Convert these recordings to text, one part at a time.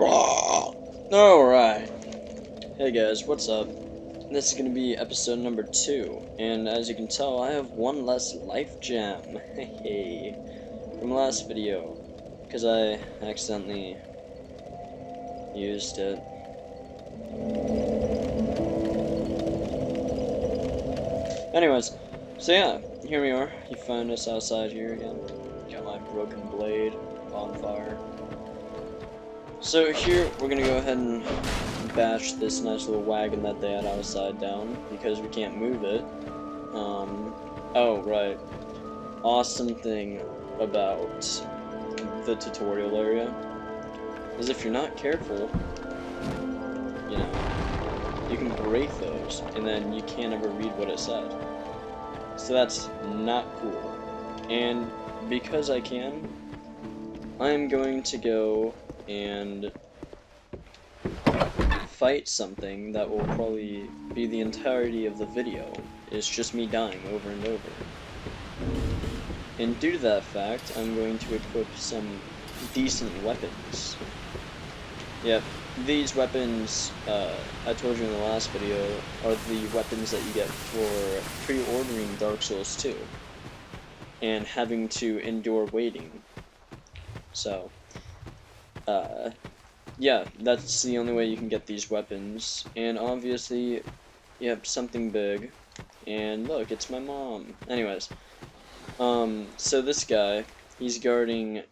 Alright. Hey guys, what's up? This is gonna be episode number 2, and as you can tell, I have one less life gem. Hey, from last video, because I accidentally used it. Anyways, so yeah, here we are. You find us outside here again. Got my broken blade on fire. So here, we're gonna go ahead and bash this nice little wagon that they had outside down, because we can't move it. Oh, right. Awesome thing about the tutorial area is if you're not careful, you know, you can break those, and then you can't ever read what it said. So that's not cool. And because I can, I'm going to go and fight something that will probably be the entirety of the video. It's just me dying over and over. And due to that fact, I'm going to equip some decent weapons. Yep, these weapons, I told you in the last video, are the weapons that you get for pre-ordering Dark Souls 2. And having to endure waiting. So, yeah, that's the only way you can get these weapons. And obviously, yep, something big. And look, it's my mom. Anyways, so this guy, he's guarding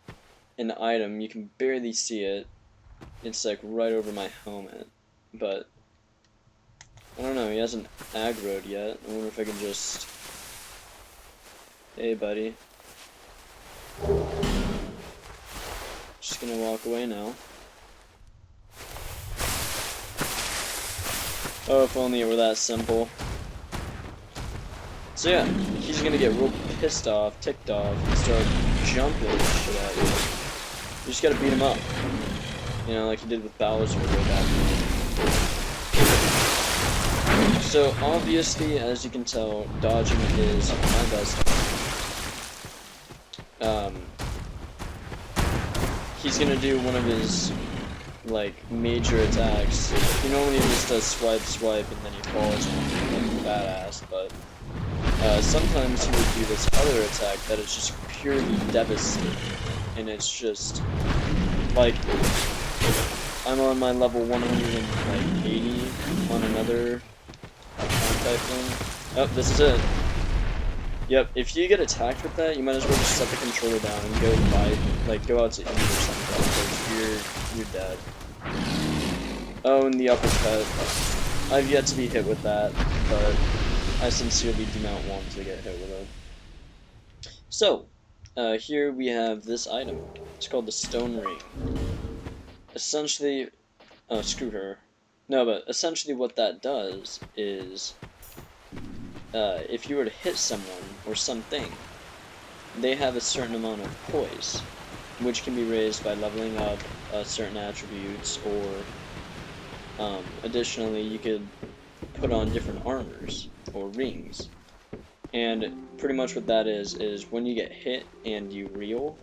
an item. You can barely see it. It's like right over my helmet. But, I don't know, he hasn't aggroed yet. I wonder if I can just... Hey, buddy. Just gonna walk away now. Oh, if only it were that simple. So yeah, he's gonna get real pissed off, ticked off, and start jumping shit at you. You just gotta beat him up. You know, like you did with Bowser way back then. So obviously, as you can tell, dodging is my best. He's gonna do one of his like major attacks. He normally just does swipe, and then he falls like a badass, but sometimes he would do this other attack that is just purely devastating, and it's just like I'm on my level 180 on another type thing. Oh, this is it. Yep, if you get attacked with that, you might as well just set the controller down and go fight, like go out to eat or something, because you're dead. Oh, and the uppercut. I've yet to be hit with that, but I sincerely do not want to get hit with it. So, here we have this item. It's called the Stone Ring. Essentially, oh, screw her. No, but essentially what that does is, if you were to hit someone or something, they have a certain amount of poise, which can be raised by leveling up certain attributes, or additionally you could put on different armors or rings. And pretty much what that is when you get hit and you reel,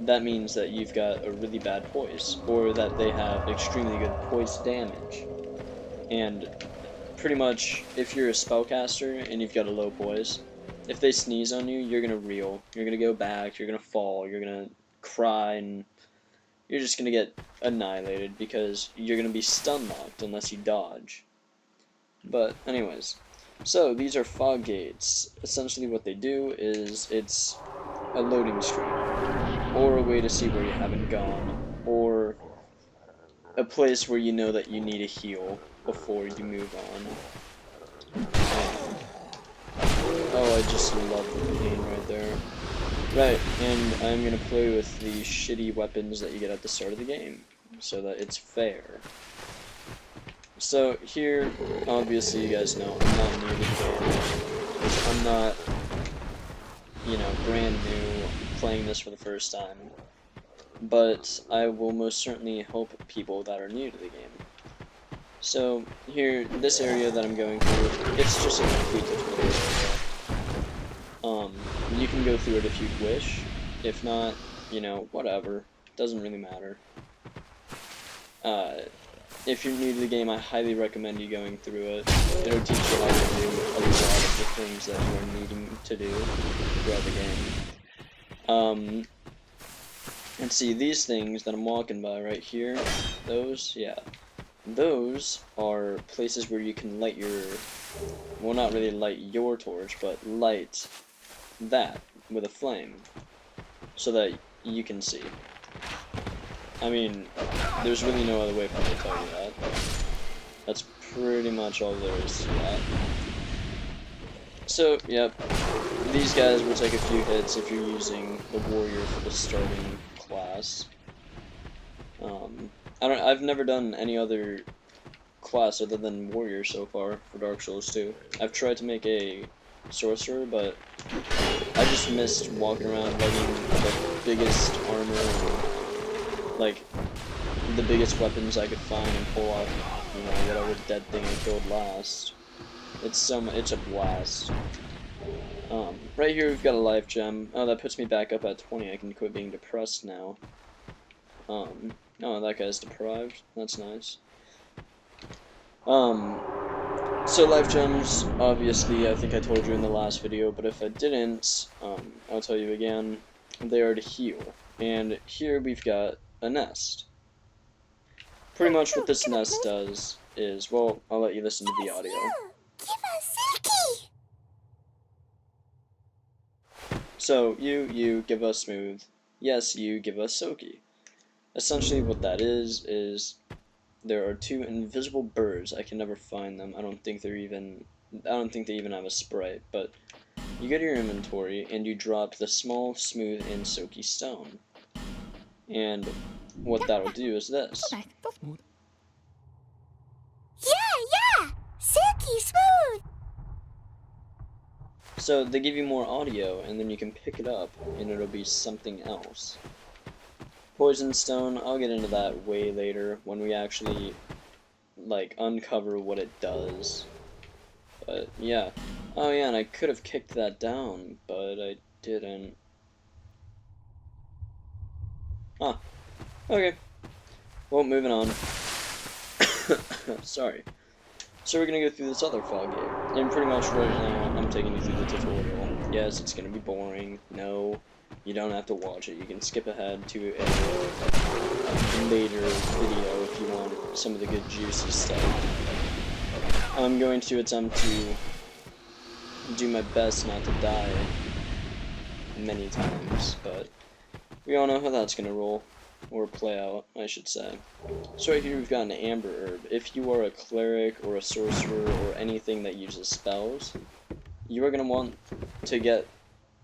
that means that you've got a really bad poise, or that they have extremely good poise damage. And pretty much, if you're a spellcaster and you've got a low poise, if they sneeze on you, you're gonna reel, you're gonna go back, you're gonna fall, you're gonna cry, and you're just gonna get annihilated because you're gonna be stun locked unless you dodge. But anyways, so these are fog gates. Essentially what they do is it's a loading screen, or a way to see where you haven't gone, or a place where you know that you need a heal before you move on. Oh, I just love the pain right there. Right, and I'm gonna play with the shitty weapons that you get at the start of the game, so that it's fair. So here, obviously you guys know, I'm not new to the game. I'm not, you know, brand new, playing this for the first time. But I will most certainly help people that are new to the game. So here, this area that I'm going through, it's just a complete tutorial area. You can go through it if you wish. If not, you know, whatever. Doesn't really matter. if you're new to the game, I highly recommend you going through it. It'll teach you how to do a lot of the things that you are needing to do throughout the game. And see, these things that I'm walking by right here, those, yeah. Those are places where you can light your, well, not really light your torch, but light that with a flame, so that you can see. I mean, there's really no other way for me to tell you that. That's pretty much all there is to that. So, yep, these guys will take a few hits if you're using the warrior for the starting class. I've never done any other class other than warrior so far for Dark Souls 2. I've tried to make a sorcerer, but I just missed walking around lighting the biggest armor and, like, the biggest weapons I could find and pull off, you know, whatever dead thing I killed last. It's a blast. Right here we've got a life gem. Oh, that puts me back up at 20. I can quit being depressed now. Oh, that guy's deprived. That's nice. So life gems, obviously, I think I told you in the last video, but if I didn't, I'll tell you again, they are to heal. And here we've got a nest. Pretty much what this nest does is, well, I'll let you listen to the audio. So, you give us smooth. Yes, you give us Soki. Essentially what that is there are two invisible birds. I can never find them. I don't think they even have a sprite, but you go to your inventory and you drop the small, smooth, and Soki stone. And what that'll do is this. Yeah! Silky smooth! So they give you more audio, and then you can pick it up, and it'll be something else. Poison stone, I'll get into that way later, when we actually, like, uncover what it does. But, yeah. Oh yeah, and I could have kicked that down, but I didn't. Huh. Okay. Well, moving on. Sorry. So we're gonna go through this other fog gate, and pretty much right now, I'm taking you through the tutorial. Yes, it's gonna be boring. No, you don't have to watch it. You can skip ahead to a later video if you want some of the good juicy stuff. I'm going to attempt to do my best not to die many times, but we all know how that's gonna roll. Or play out, I should say. So right here we've got an amber herb. If you are a cleric or a sorcerer or anything that uses spells, you are going to want to get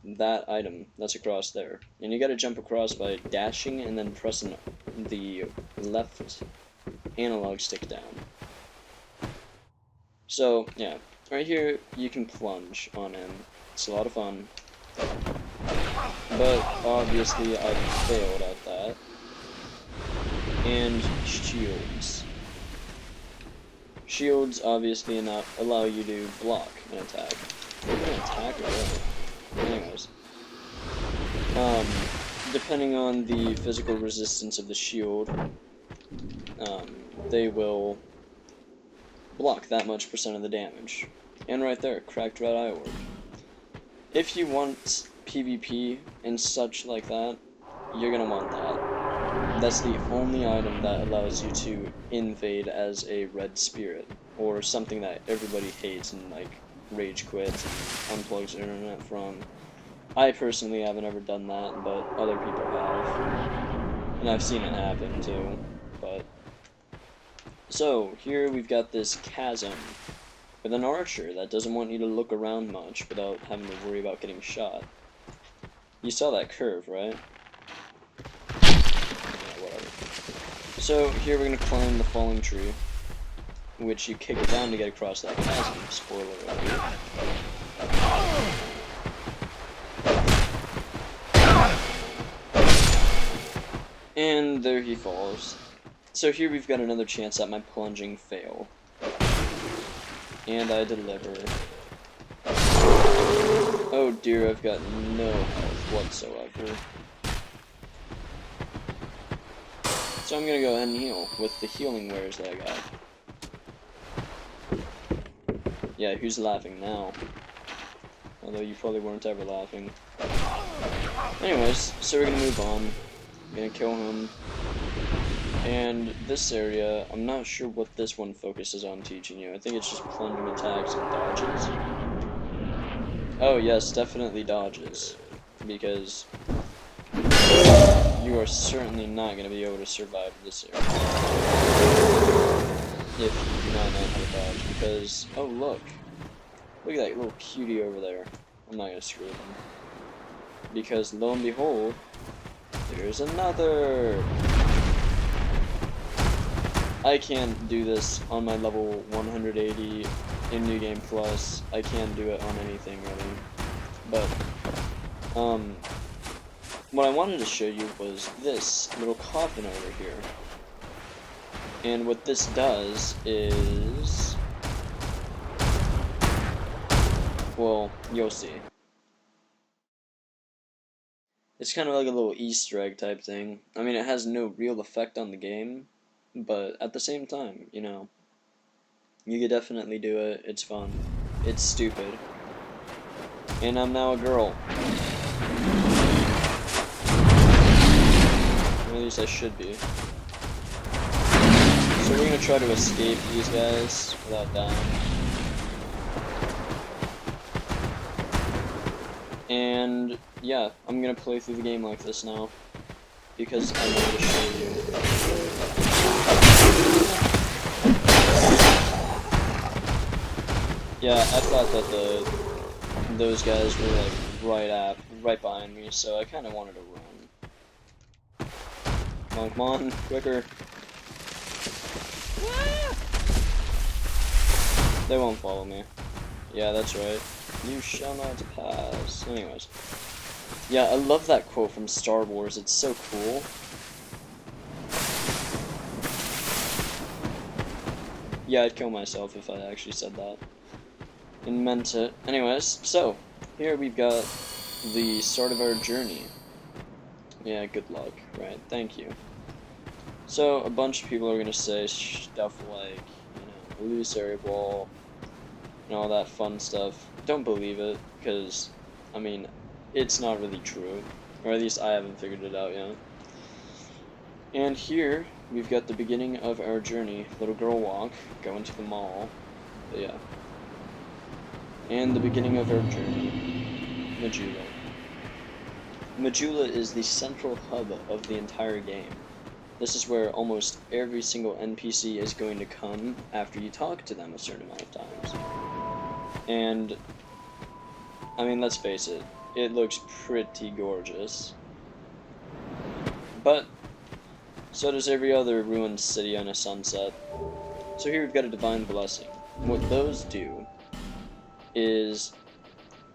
that item that's across there. And you got to jump across by dashing and then pressing the left analog stick down. So, yeah. Right here, you can plunge on him. It's a lot of fun. But, obviously, I failed at that. And shields. Shields obviously allow you to block an attack. An attack or what? Anyways. Depending on the physical resistance of the shield, they will block that much % of the damage. And right there, cracked red eye orb. If you want PvP and such like that, you're gonna want that. That's the only item that allows you to invade as a red spirit, or something that everybody hates and like rage quits and unplugs the internet from. I personally haven't ever done that, but other people have, and I've seen it happen too. But so here we've got this chasm with an archer that doesn't want you to look around much without having to worry about getting shot. You saw that curve, right? So here we're going to climb the falling tree, which you kick down to get across that chasm. Spoiler alert. And there he falls. So here we've got another chance at my plunging fail. And I deliver. Oh dear, I've got no health whatsoever. So I'm gonna go ahead and heal with the healing wares that I got. Yeah, who's laughing now? Although you probably weren't ever laughing. Anyways, so we're gonna move on. I'm gonna kill him. And this area, I'm not sure what this one focuses on teaching you. I think it's just plunging attacks and dodges. Oh yes, definitely dodges. Because you are certainly not going to be able to survive this area if you do not know how to dodge. Because, oh look at that little cutie over there. I'm not going to screw them. Because lo and behold, there's another! I can't do this on my level 180 in New Game Plus. I can't do it on anything really. But, what I wanted to show you was this little coffin over here. And what this does is... well, you'll see. It's kind of like a little Easter egg type thing. I mean, it has no real effect on the game, but at the same time, you know, you could definitely do it. It's fun. It's stupid. And I'm now a girl. Or at least I should be. So we're gonna try to escape these guys without dying. And yeah, I'm gonna play through the game like this now. Because I wanted to show you. Yeah, I thought that those guys were like right behind me, so I kinda wanted to run. Come on, quicker. They won't follow me. Yeah, that's right. You shall not pass. Anyways. Yeah, I love that quote from Star Wars. It's so cool. Yeah, I'd kill myself if I actually said that. And meant it. Anyways, so, here we've got the start of our journey. Yeah, good luck. Right, thank you. So, a bunch of people are gonna say stuff like, you know, loose area ball, and all that fun stuff. Don't believe it, because, I mean, it's not really true. Or at least I haven't figured it out yet. And here, we've got the beginning of our journey. Little girl walk, going to the mall. But yeah. And the beginning of our journey. Majula. Majula is the central hub of the entire game. This is where almost every single NPC is going to come after you talk to them a certain amount of times. And, I mean, let's face it, it looks pretty gorgeous. But, so does every other ruined city on a sunset. So here we've got a Divine Blessing. What those do is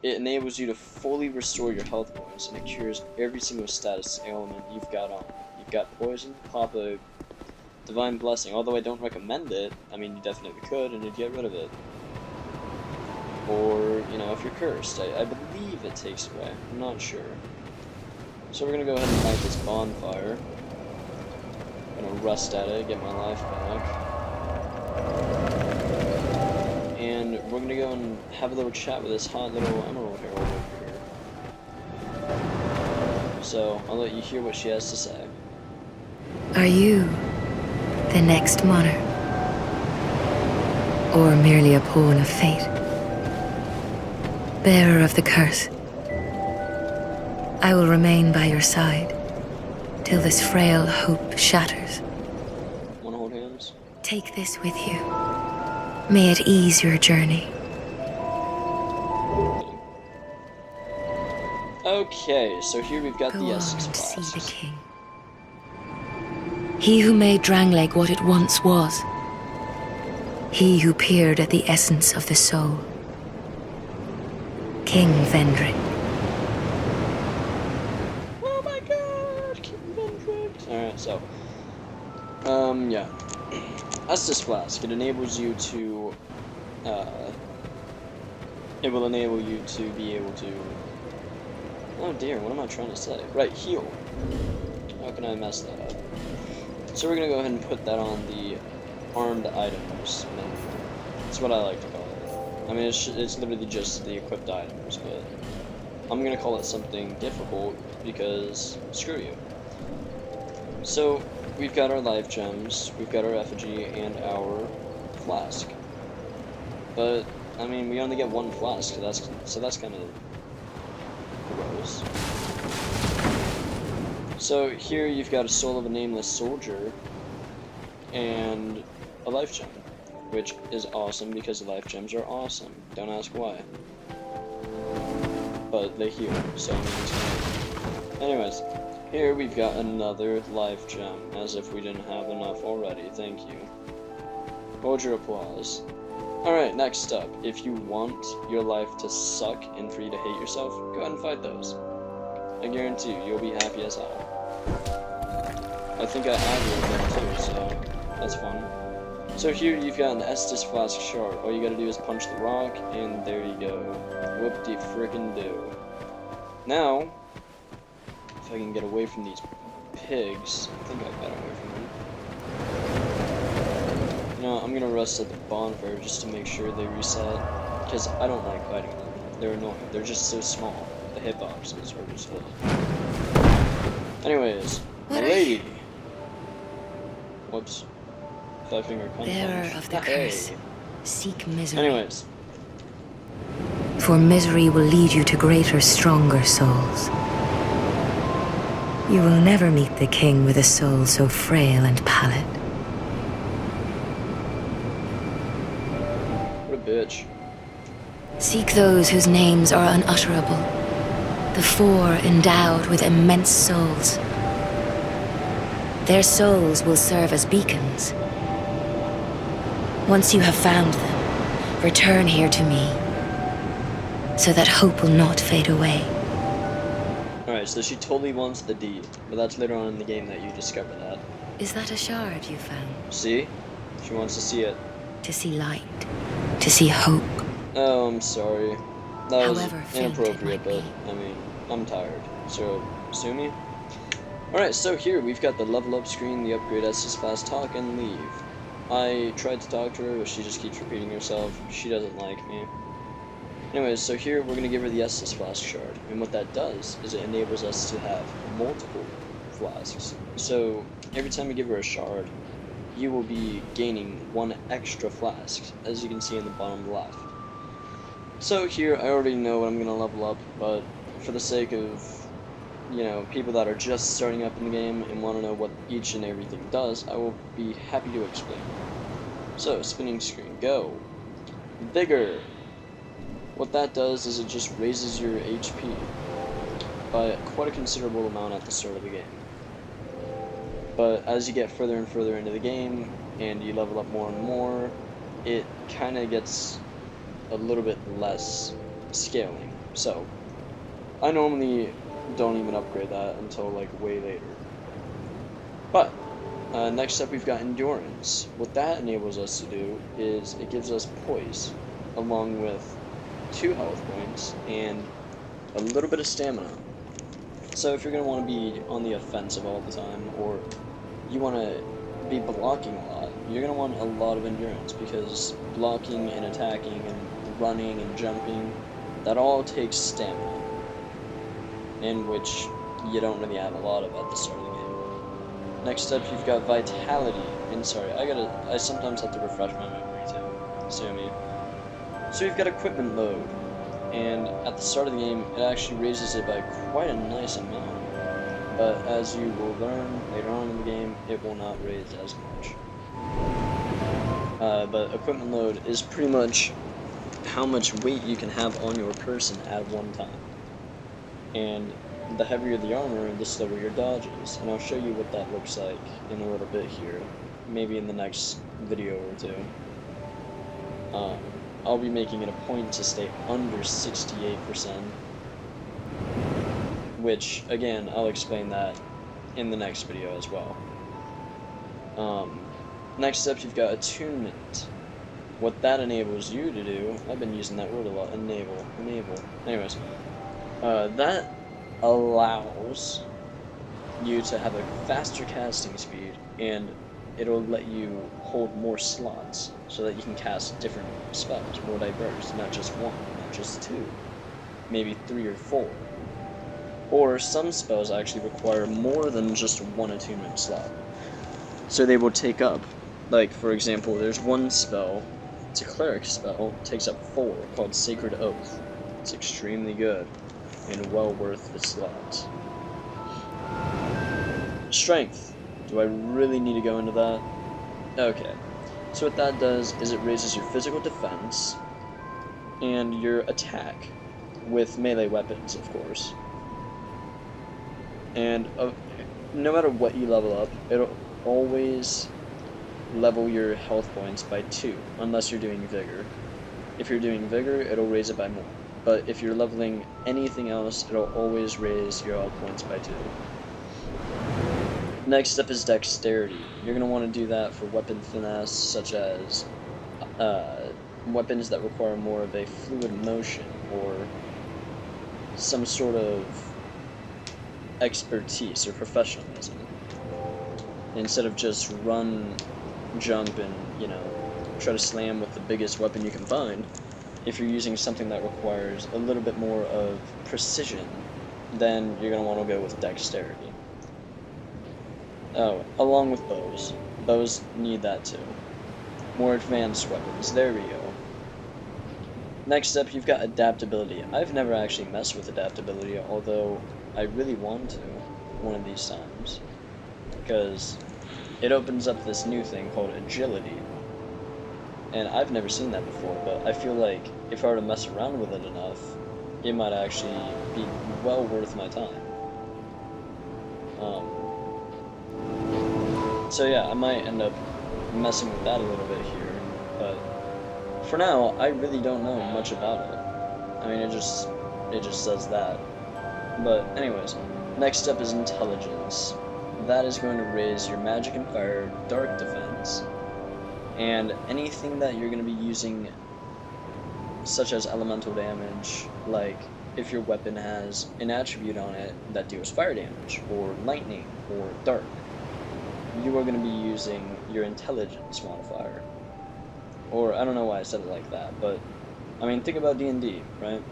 it enables you to fully restore your health points, and it cures every single status ailment you've got on. You've got poison, pop a Divine Blessing, although I don't recommend it. I mean, you definitely could, and you'd get rid of it. Or, you know, if you're cursed. I believe it takes it away. I'm not sure. So we're gonna go ahead and light this bonfire. I'm gonna rust at it, get my life back. And we're gonna go and have a little chat with this hot little Emerald Herald over here. So, I'll let you hear what she has to say. Are you the next monarch? Or merely a pawn of fate? Bearer of the curse, I will remain by your side till this frail hope shatters. Wanna hold hands? Take this with you. May it ease your journey. Okay, so here we've got Go the on Estus to see the Blast. king. He who made Drangleic what it once was. He who peered at the essence of the soul. King Vendrick. Oh my god, King Vendrick. Alright, so, yeah. Estus Flask, it enables you to, it will enable you to be able to, oh dear, what am I trying to say? Right, heal. How can I mess that up? So we're gonna go ahead and put that on the armed items menu. That's what I like to call it. I mean, it's literally just the equipped items, but I'm gonna call it something difficult because screw you. So we've got our life gems, we've got our effigy, and our flask. But I mean, we only get one flask, so that's kind of gross. So here you've got a soul of a nameless soldier and a life gem, which is awesome because the life gems are awesome. Don't ask why. But they heal, so I mean, it's gonna... Anyways, here we've got another life gem, as if we didn't have enough already. Thank you. Hold your applause. Alright, next up, if you want your life to suck and for you to hate yourself, go ahead and fight those. I guarantee you'll be happy as hell. I think I have one of them too, so that's fun. So here you've got an Estus Flask Shard. All you gotta do is punch the rock, and there you go. Whoop-de-frickin-do. Now, if I can get away from these pigs, I think I got away from them. You know, I'm gonna rest at the bonfire just to make sure they reset, because I don't like fighting them. They're annoying. They're just so small. The hitboxes are just little. Anyways, lady. Whoops. Five-finger punch. Bearer of the curse, seek misery. Anyways. For misery will lead you to greater, stronger souls. You will never meet the king with a soul so frail and pallid. What a bitch. Seek those whose names are unutterable. The four endowed with immense souls. Their souls will serve as beacons. Once you have found them, return here to me, so that hope will not fade away. Alright, so she totally wants the deed, but that's later on in the game that you discover that. Is that a shard you found? See? She wants to see it. To see light, to see hope. Oh, I'm sorry. That was However faint it inappropriate, might but, I mean, I'm tired. So, sue me? Alright, so here we've got the level up screen, the upgrade Estus Flask, talk and leave. I tried to talk to her, but she just keeps repeating herself. She doesn't like me. Anyways, so here we're going to give her the Estus Flask Shard, and what that does is it enables us to have multiple flasks. So every time you give her a shard, you will be gaining one extra flask, as you can see in the bottom left. So here, I already know what I'm going to level up, but for the sake of, you know, people that are just starting up in the game and want to know what each and everything does, I will be happy to explain. So, spinning screen, go. Vigor. What that does is it just raises your HP by quite a considerable amount at the start of the game. But as you get further and further into the game, and you level up more and more, it kind of gets a little bit less scaling. So, I normally don't even upgrade that until like way later. But next up we've got endurance. What that enables us to do is it gives us poise along with 2 health points and a little bit of stamina. So if you're going to want to be on the offensive all the time, or you want to be blocking a lot, you're going to want a lot of endurance, because blocking and attacking and running and jumping, that all takes stamina, in which you don't really have a lot of at the start of the game. Next up, you've got vitality, and sorry, I sometimes have to refresh my memory too, sue me. So you've got equipment load, and at the start of the game, it actually raises it by quite a nice amount, but as you will learn later on in the game, it will not raise as much. But equipment load is pretty much how much weight you can have on your person at one time. And the heavier the armor, the slower your dodges. And I'll show you what that looks like in a little bit here, maybe in the next video or two. I'll be making it a point to stay under 68%, which, again, I'll explain that in the next video as well. Next up, you've got attunement. What that enables you to do, I've been using that word a lot, enable. Anyways, that allows you to have a faster casting speed, and it'll let you hold more slots so that you can cast different spells, more diverse, not just one, not just two, maybe 3 or 4. Or some spells actually require more than just one attunement slot. So they will take up, like for example, there's one spell, it's a cleric spell, takes up 4, called Sacred Oath. It's extremely good, and well worth the slot. Strength. Do I really need to go into that? Okay. So what that does is it raises your physical defense and your attack with melee weapons, of course. And no matter what you level up, it'll always level your health points by 2, unless you're doing Vigor. If you're doing Vigor, it'll raise it by more. But if you're leveling anything else, it'll always raise your health points by 2. Next up is Dexterity. You're going to want to do that for weapon finesse, such as weapons that require more of a fluid motion, or some sort of expertise or professionalism. Instead of just run, jump, and, you know, try to slam with the biggest weapon you can find, if you're using something that requires a little bit more of precision, then you're going to want to go with Dexterity. Oh, along with bows. Bows need that too. More advanced weapons, there we go. Next up, you've got Adaptability. I've never actually messed with Adaptability, although I really want to one of these times, because it opens up this new thing called Agility, and I've never seen that before, but I feel like if I were to mess around with it enough, it might actually be well worth my time. So yeah, I might end up messing with that a little bit here, but for now, I really don't know much about it. I mean, it just says that. But anyways, next up is Intelligence. That is going to raise your Magic and Fire Dark Defense, and anything that you're going to be using, such as elemental damage, like if your weapon has an attribute on it that deals fire damage, or lightning, or dark, you are going to be using your Intelligence modifier. Or, I don't know why I said it like that, but, I mean, think about D&D, right?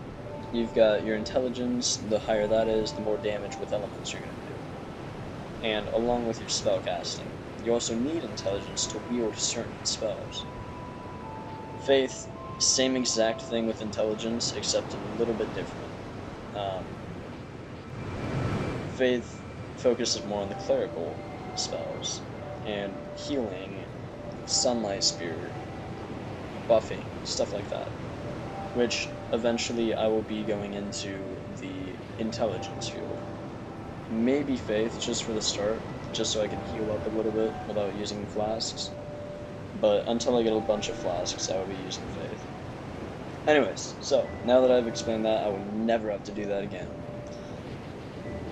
You've got your Intelligence, the higher that is, the more damage with elements you're going to do. And along with your spell casting, you also need Intelligence to wield certain spells. Faith, same exact thing with Intelligence, except a little bit different. Faith focuses more on the clerical spells, and healing, sunlight spear, buffing, stuff like that, which eventually I will be going into the Intelligence field. Maybe Faith, just for the start, just so I can heal up a little bit without using flasks, but until I get a bunch of flasks, I will be using Faith. Anyways, so, now that I've explained that, I will never have to do that again.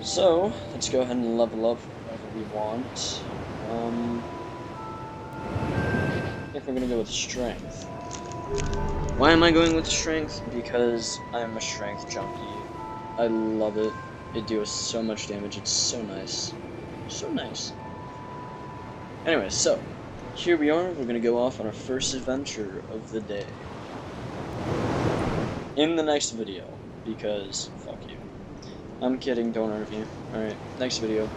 So, let's go ahead and level up whatever we want. I think we're gonna go with Strength. Why am I going with Strength? Because I'm a Strength junkie. I love it. It deals so much damage, it's so nice. So nice. Anyway, so, here we are, we're gonna go off on our first adventure of the day. In the next video, because, fuck you. I'm kidding, don't hurt me. Alright, next video.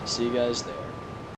See you guys there.